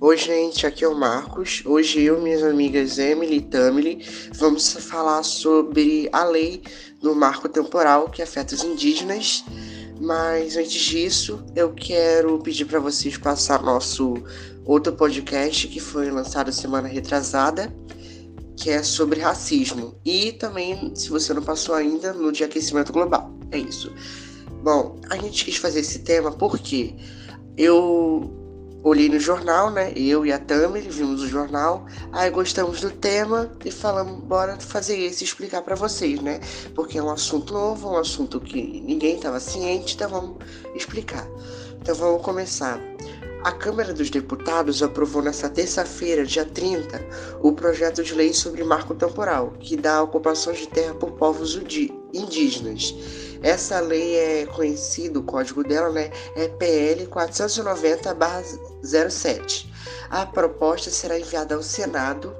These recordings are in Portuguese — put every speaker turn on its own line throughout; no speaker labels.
Oi, gente, aqui é o Marcos. Hoje eu e minhas amigas Emily e Tamily vamos falar sobre a lei do marco temporal que afeta os indígenas. Mas antes disso, eu quero pedir para vocês passar nosso outro podcast que foi lançado semana retrasada, que é sobre racismo. E também, se você não passou ainda, no de aquecimento global. É isso. Bom, a gente quis fazer esse tema porque eu olhei no jornal, né? Eu e a Tamily vimos o jornal, aí gostamos do tema e falamos, bora fazer esse e explicar para vocês, né? Porque é um assunto novo, um assunto que ninguém estava ciente, então vamos explicar. Então vamos começar. A Câmara dos Deputados aprovou nesta terça-feira, dia 30, o projeto de lei sobre marco temporal, que dá ocupações de terra por povos indígenas. Essa lei é conhecida, o código dela, né, é PL 490/07. A proposta será enviada ao Senado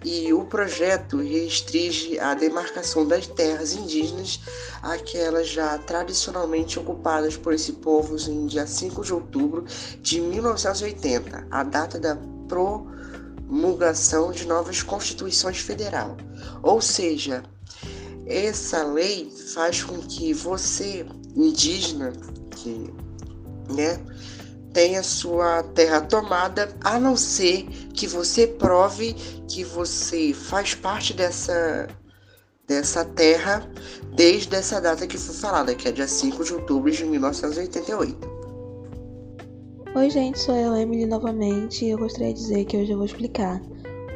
e o projeto restringe a demarcação das terras indígenas àquelas já tradicionalmente ocupadas por esse povo em dia 5 de outubro de 1980, a data da promulgação de novas constituições federal. Ou seja, essa lei faz com que você, indígena, tenha sua terra tomada, a não ser que você prove que você faz parte dessa terra desde essa data que foi falada, que é dia 5 de outubro de 1988.
Oi gente, sou eu, Emily, novamente, e eu gostaria de dizer que hoje eu vou explicar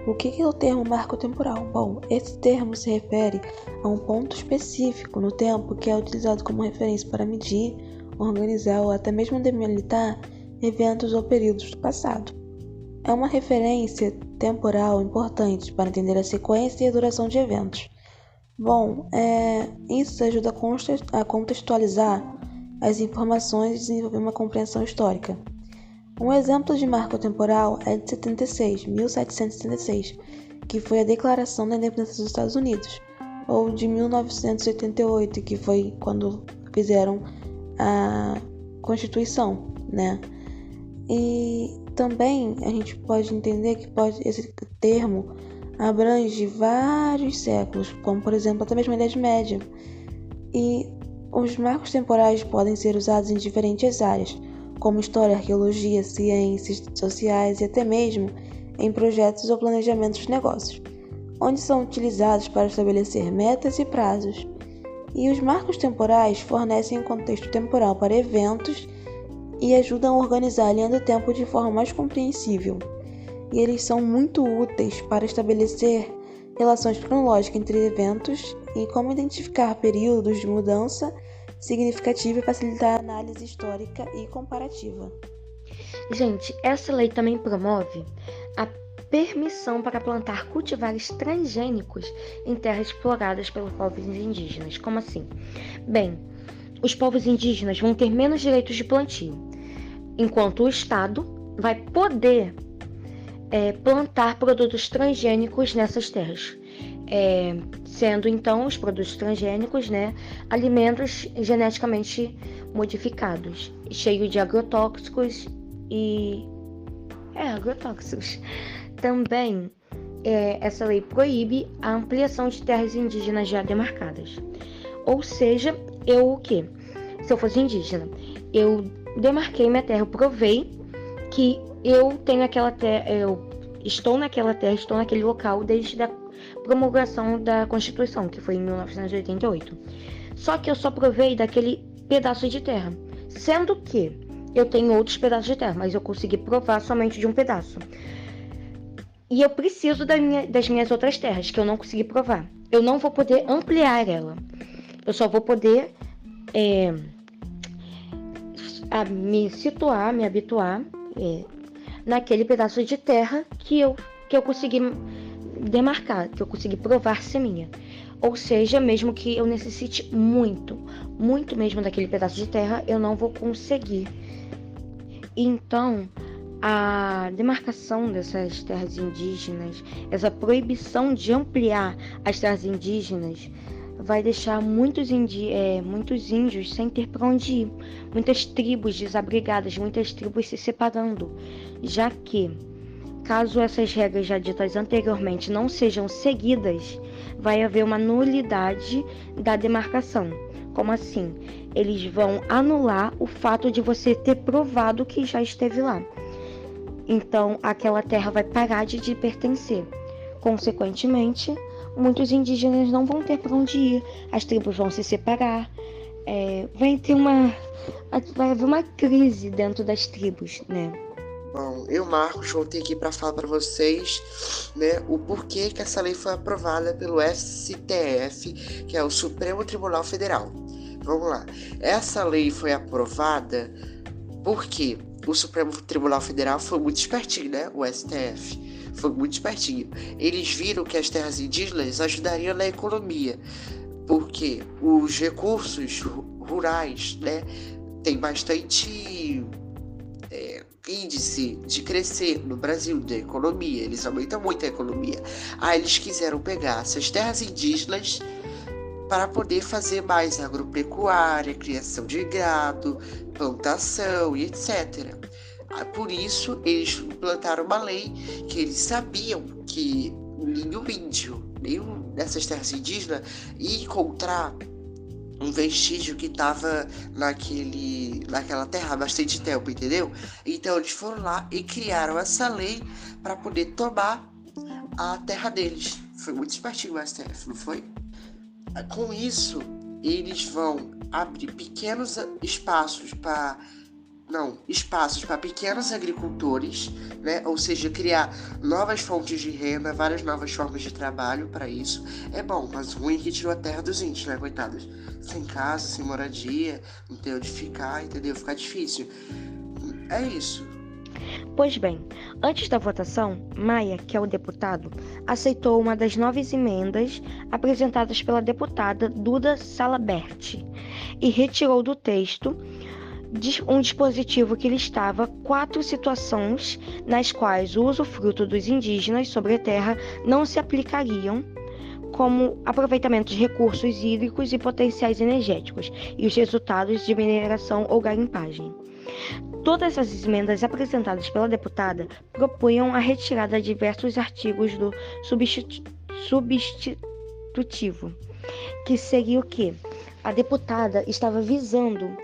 o que é o termo marco temporal. Bom, esse termo se refere a um ponto específico no tempo que é utilizado como referência para medir, organizar ou até mesmo delimitar eventos ou períodos do passado. É uma referência temporal importante para entender a sequência e a duração de eventos. Bom, isso ajuda a contextualizar as informações e desenvolver uma compreensão histórica. Um exemplo de marco temporal é de 1776, que foi a Declaração da Independência dos Estados Unidos, ou de 1988, que foi quando fizeram a Constituição, né? E também a gente pode entender que esse termo abrange vários séculos, como por exemplo até mesmo a Idade Média. E os marcos temporais podem ser usados em diferentes áreas, como história, arqueologia, ciências sociais e até mesmo em projetos ou planejamentos de negócios, onde são utilizados para estabelecer metas e prazos. E os marcos temporais fornecem um contexto temporal para eventos e ajudam a organizar a linha do tempo de forma mais compreensível. E eles são muito úteis para estabelecer relações cronológicas entre eventos e como identificar períodos de mudança significativa e facilitar a análise histórica e comparativa.
Gente, essa lei também promove a permissão para plantar cultivares transgênicos em terras exploradas pelos povos indígenas. Como assim? Bem, os povos indígenas vão ter menos direitos de plantio, enquanto o Estado vai poder plantar produtos transgênicos nessas terras, sendo então os produtos transgênicos, alimentos geneticamente modificados, cheios de agrotóxicos e agrotóxicos. Também essa lei proíbe a ampliação de terras indígenas já demarcadas. Ou seja, o quê? Se eu fosse indígena, eu demarquei minha terra, eu provei que eu tenho aquela terra, eu estou naquela terra, estou naquele local desde a promulgação da Constituição, que foi em 1988. Só que eu só provei daquele pedaço de terra, sendo que eu tenho outros pedaços de terra, mas eu consegui provar somente de um pedaço. E eu preciso das minhas outras terras, que eu não consegui provar. Eu não vou poder ampliar ela. Eu só vou poder me situar, me habituar naquele pedaço de terra que eu consegui demarcar, que eu consegui provar ser minha. Ou seja, mesmo que eu necessite muito mesmo daquele pedaço de terra, eu não vou conseguir. Então, a demarcação dessas terras indígenas, essa proibição de ampliar as terras indígenas, vai deixar muitos índios sem ter para onde ir, muitas tribos desabrigadas, muitas tribos se separando, já que Caso essas regras já ditas anteriormente não sejam seguidas, vai haver uma nulidade da demarcação. Como assim? Eles vão anular o fato de você ter provado que já esteve lá. Então, aquela terra vai parar de te pertencer. Consequentemente, muitos indígenas não vão ter para onde ir, as tribos vão se separar, vai haver uma crise dentro das tribos, né?
Bom, eu, Marcos, voltei aqui para falar para vocês, né, o porquê que essa lei foi aprovada pelo STF, que é o Supremo Tribunal Federal. Vamos lá. Essa lei foi aprovada porque o Supremo Tribunal Federal foi muito espertinho, né? O STF foi muito espertinho. Eles viram que as terras indígenas ajudariam na economia, porque os recursos rurais, né, tem bastante índice de crescer no Brasil, da economia, eles aumentam muito a economia. Aí eles quiseram pegar essas terras indígenas para poder fazer mais agropecuária, criação de gado, plantação e etc. Por isso, eles implantaram uma lei que eles sabiam que nenhum índio, nenhum dessas terras indígenas ia encontrar um vestígio que estava naquela terra há bastante tempo, entendeu? Então eles foram lá e criaram essa lei para poder tomar a terra deles. Foi muito espertinho o STF, não foi? Com isso, eles vão abrir pequenos espaços para pequenos agricultores, né? Ou seja, criar novas fontes de renda, várias novas formas de trabalho para isso. É bom, mas ruim que tirou a terra dos índios, né, coitados? Sem casa, sem moradia, não ter onde ficar, entendeu? Fica difícil. É isso.
Pois bem, antes da votação, Maia, que é o deputado, aceitou uma das 9 emendas apresentadas pela deputada Duda Salabert e retirou do texto um dispositivo que listava 4 situações nas quais o usufruto dos indígenas sobre a terra não se aplicariam, como aproveitamento de recursos hídricos e potenciais energéticos, e os resultados de mineração ou garimpagem. Todas as emendas apresentadas pela deputada propunham a retirada de diversos artigos do substitutivo, que seria o quê? A deputada estava visando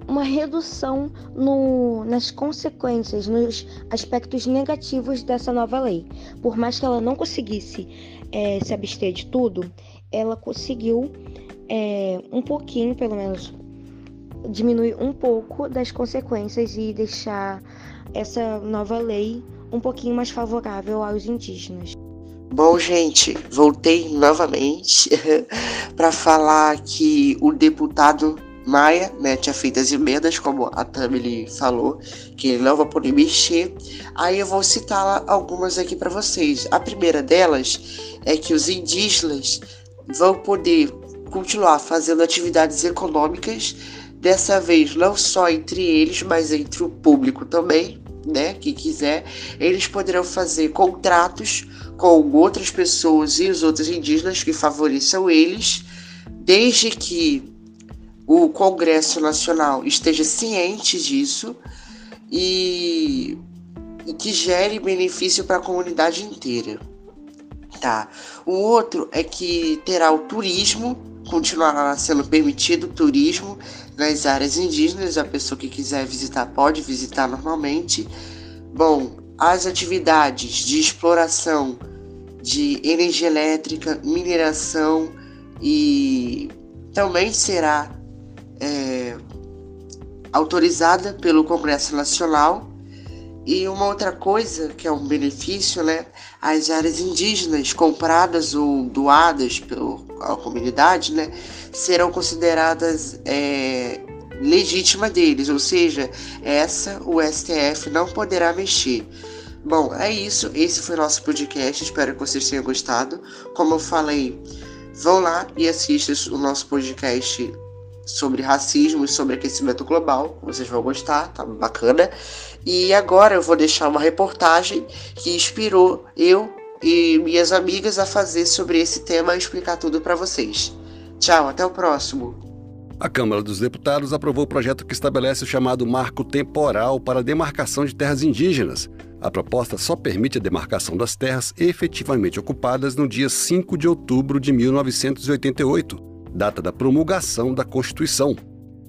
uma redução nas consequências, nos aspectos negativos dessa nova lei. Por mais que ela não conseguisse se abster de tudo, ela conseguiu um pouquinho, pelo menos, diminuir um pouco das consequências e deixar essa nova lei um pouquinho mais favorável aos indígenas.
Bom, gente, voltei novamente para falar que o deputado Maia, né, tinha feito as emendas, como a Tamily falou, que ele não vai poder mexer. Aí eu vou citar algumas aqui para vocês. A primeira delas é que os indígenas vão poder continuar fazendo atividades econômicas, dessa vez não só entre eles, mas entre o público também, né, que quiser. Eles poderão fazer contratos com outras pessoas e os outros indígenas que favoreçam eles, desde que o Congresso Nacional esteja ciente disso e que gere benefício para a comunidade inteira. Tá. O outro é que terá o turismo, continuará sendo permitido o turismo nas áreas indígenas. A pessoa que quiser visitar pode visitar normalmente. Bom, as atividades de exploração de energia elétrica, mineração e também será autorizada pelo Congresso Nacional. E uma outra coisa que é um benefício, né? As áreas indígenas compradas ou doadas pela comunidade, né, serão consideradas legítimas deles, ou seja, o STF não poderá mexer. Bom, é isso. Esse foi o nosso podcast. Espero que vocês tenham gostado. Como eu falei, vão lá e assistam o nosso podcast sobre racismo e sobre aquecimento global. Vocês vão gostar, tá bacana. E agora eu vou deixar uma reportagem que inspirou eu e minhas amigas a fazer sobre esse tema e explicar tudo para vocês. Tchau, até o próximo.
A Câmara dos Deputados aprovou o projeto que estabelece o chamado Marco Temporal para a demarcação de terras indígenas. A proposta só permite a demarcação das terras efetivamente ocupadas no dia 5 de outubro de 1988, data da promulgação da Constituição.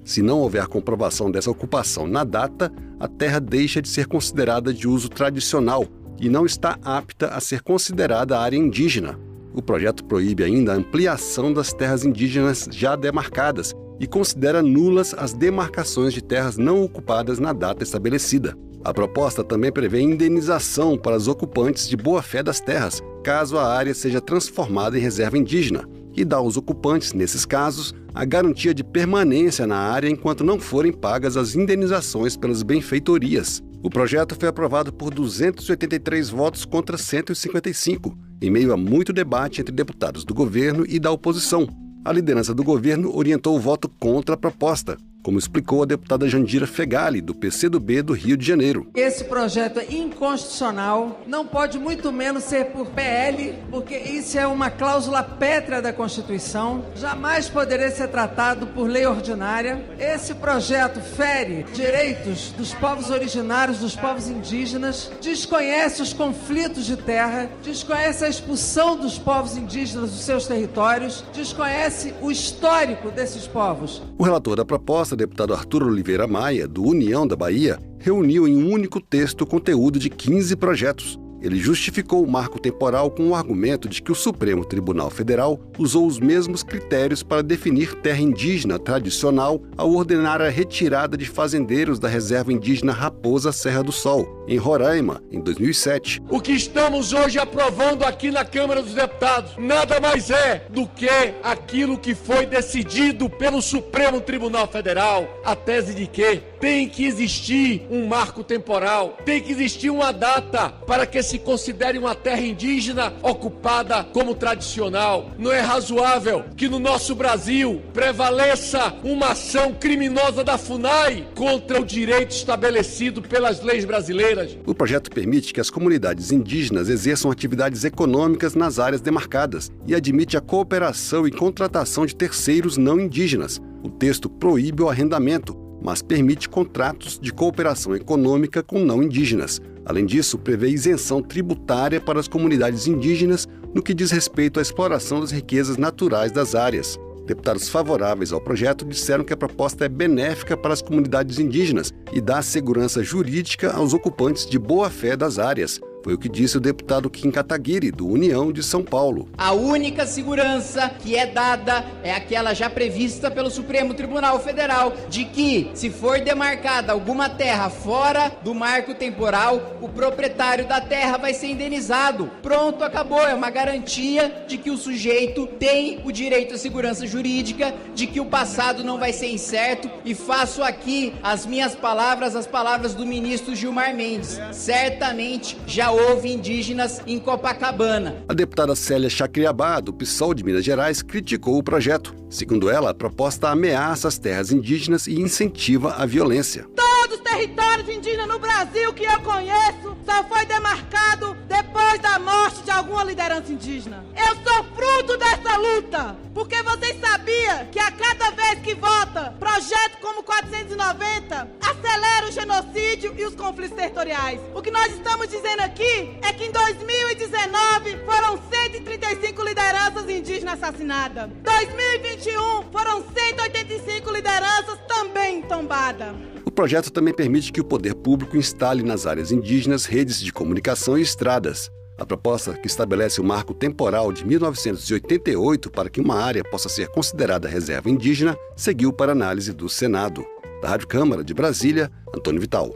Se não houver comprovação dessa ocupação na data, a terra deixa de ser considerada de uso tradicional e não está apta a ser considerada área indígena. O projeto proíbe ainda a ampliação das terras indígenas já demarcadas e considera nulas as demarcações de terras não ocupadas na data estabelecida. A proposta também prevê indenização para os ocupantes de boa-fé das terras, caso a área seja transformada em reserva indígena, e dá aos ocupantes, nesses casos, a garantia de permanência na área enquanto não forem pagas as indenizações pelas benfeitorias. O projeto foi aprovado por 283 votos contra 155, em meio a muito debate entre deputados do governo e da oposição. A liderança do governo orientou o voto contra a proposta, como explicou a deputada Jandira Fegali, do PCdoB do Rio de Janeiro.
Esse projeto é inconstitucional, não pode muito menos ser por PL, porque isso é uma cláusula pétrea da Constituição, jamais poderia ser tratado por lei ordinária. Esse projeto fere direitos dos povos originários, dos povos indígenas, desconhece os conflitos de terra, desconhece a expulsão dos povos indígenas dos seus territórios, desconhece o histórico desses povos.
O relator da proposta, deputado Arthur Oliveira Maia, do União da Bahia, reuniu em um único texto o conteúdo de 15 projetos. Ele justificou o marco temporal com o argumento de que o Supremo Tribunal Federal usou os mesmos critérios para definir terra indígena tradicional ao ordenar a retirada de fazendeiros da reserva indígena Raposa Serra do Sol, em Roraima, em 2007.
O que estamos hoje aprovando aqui na Câmara dos Deputados nada mais é do que aquilo que foi decidido pelo Supremo Tribunal Federal, a tese de que tem que existir um marco temporal, tem que existir uma data para que se considere uma terra indígena ocupada como tradicional. Não é razoável que no nosso Brasil prevaleça uma ação criminosa da FUNAI contra o direito estabelecido pelas leis brasileiras.
O projeto permite que as comunidades indígenas exerçam atividades econômicas nas áreas demarcadas e admite a cooperação e contratação de terceiros não indígenas. O texto proíbe o arrendamento, mas permite contratos de cooperação econômica com não indígenas. Além disso, prevê isenção tributária para as comunidades indígenas no que diz respeito à exploração das riquezas naturais das áreas. Deputados favoráveis ao projeto disseram que a proposta é benéfica para as comunidades indígenas e dá segurança jurídica aos ocupantes de boa-fé das áreas. Foi o que disse o deputado Kim Kataguiri, do União de São Paulo.
A única segurança que é dada é aquela já prevista pelo Supremo Tribunal Federal, de que, se for demarcada alguma terra fora do marco temporal, o proprietário da terra vai ser indenizado. Pronto, acabou. É uma garantia de que o sujeito tem o direito à segurança jurídica, de que o passado não vai ser incerto. E faço aqui as minhas palavras, as palavras do ministro Gilmar Mendes. Certamente já houve indígenas em Copacabana.
A deputada Célia Chacriabá, do PSOL de Minas Gerais, criticou o projeto. Segundo ela, a proposta ameaça as terras indígenas e incentiva a violência.
Todos os territórios indígenas no Brasil que eu conheço só foi demarcado depois da morte de alguma liderança indígena. Eu sou fruto dessa luta, porque vocês sabiam que a cada vez que vota projeto como 490, acelera o genocídio e os conflitos territoriais. O que nós estamos dizendo aqui é que em 2019 foram 135 lideranças indígenas assassinadas. 2021 foram 185 lideranças também tombadas.
O projeto também permite que o poder público instale nas áreas indígenas redes de comunicação e estradas. A proposta, que estabelece o marco temporal de 1988 para que uma área possa ser considerada reserva indígena, seguiu para análise do Senado. Da Rádio Câmara de Brasília, Antônio Vital.